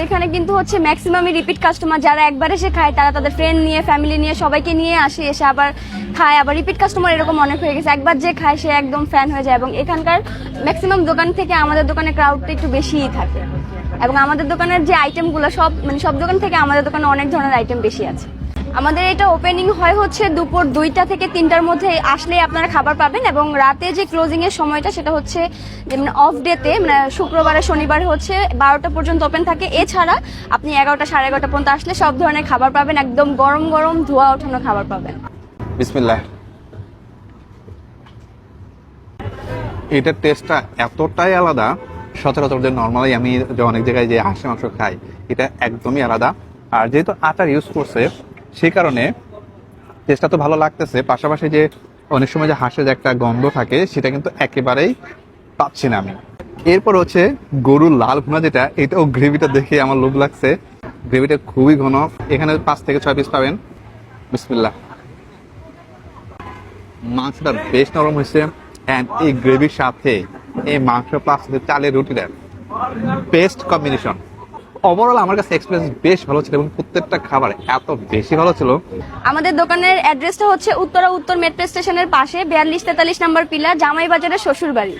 এখানে কিন্তু হচ্ছে ম্যাক্সিমামই রিপিট কাস্টমার, যারা একবার এসে খায় তারা তাদের ফ্রেন্ড নিয়ে ফ্যামিলি নিয়ে সবাইকে নিয়ে আসে, এসে আবার খায়, আবার রিপিট কাস্টমার এরকম অনেক হয়ে গেছে। একবার যে খায় সে একদম ফ্যান হয়ে যায় এবং এখানকার ম্যাক্সিমাম দোকান থেকে আমাদের দোকানে ক্রাউডটা একটু বেশিই থাকে এবং আমাদের দোকানের যে আইটেমগুলো সব দোকান থেকে আমাদের দোকানে অনেক ধরনের আইটেম বেশি আছে। আমাদের এটা ওপেনিং হয় হচ্ছে দুপুর 2টা থেকে 3টার মধ্যে, আসলেই আপনারা খাবার পাবেন এবং রাতে যে ক্লোজিং এর সময়টা সেটা হচ্ছে মানে অফ ডেতে, মানে শুক্রবারে শনিবারে হচ্ছে 12টা পর্যন্ত ওপেন থাকে। এছাড়া আপনি 11টা 11:30 পর্যন্ত আসলে সব ধরনের খাবার পাবেন, একদম গরম গরম ধোয়া ওঠানো খাবার পাবেন। বিসমিল্লাহ। এটার টেস্টটা এতটাই আলাদা, সচরাচর যে নর্মালি আমি যে অনেক জায়গায় যে হাঁসের মাংস খাই, এটা একদমই আলাদা। আর যেহেতু আচার ইউজ করছে সেই কারণে টেস্টটা তো ভালো লাগতেছে, পাশাপাশি যে অনেক সময় যে হাঁসের একটা গন্ধ থাকে সেটা কিন্তু একেবারেই পাচ্ছি না আমি। এরপর হচ্ছে গরুর লাল ভুনা, যেটা এটাও গ্রেভিটা দেখে আমার লোভ লাগছে। গ্রেভিটা খুবই ঘন, এখানে 5 থেকে 6 পিস পাবেন। বিসমিল্লাহ। মাংসটা বেশ নরম হয়েছে অ্যান্ড এই গ্রেভির সাথে এই মাংস প্লাস চালের রুটিটা বেস্ট কম্বিনেশন। ওভারঅল আমার কাছে এক্সপিরিয়েন্স বেশ ভালো ছিল এবং প্রত্যেকটা খাবার এত বেশি ভালো ছিল। আমাদের দোকানের অ্যাড্রেসটা হচ্ছে উত্তর মেট্রো স্টেশনের পাশে 42-43 নম্বর পিলার, জামাই বাজারের শ্বশুর বাড়ি।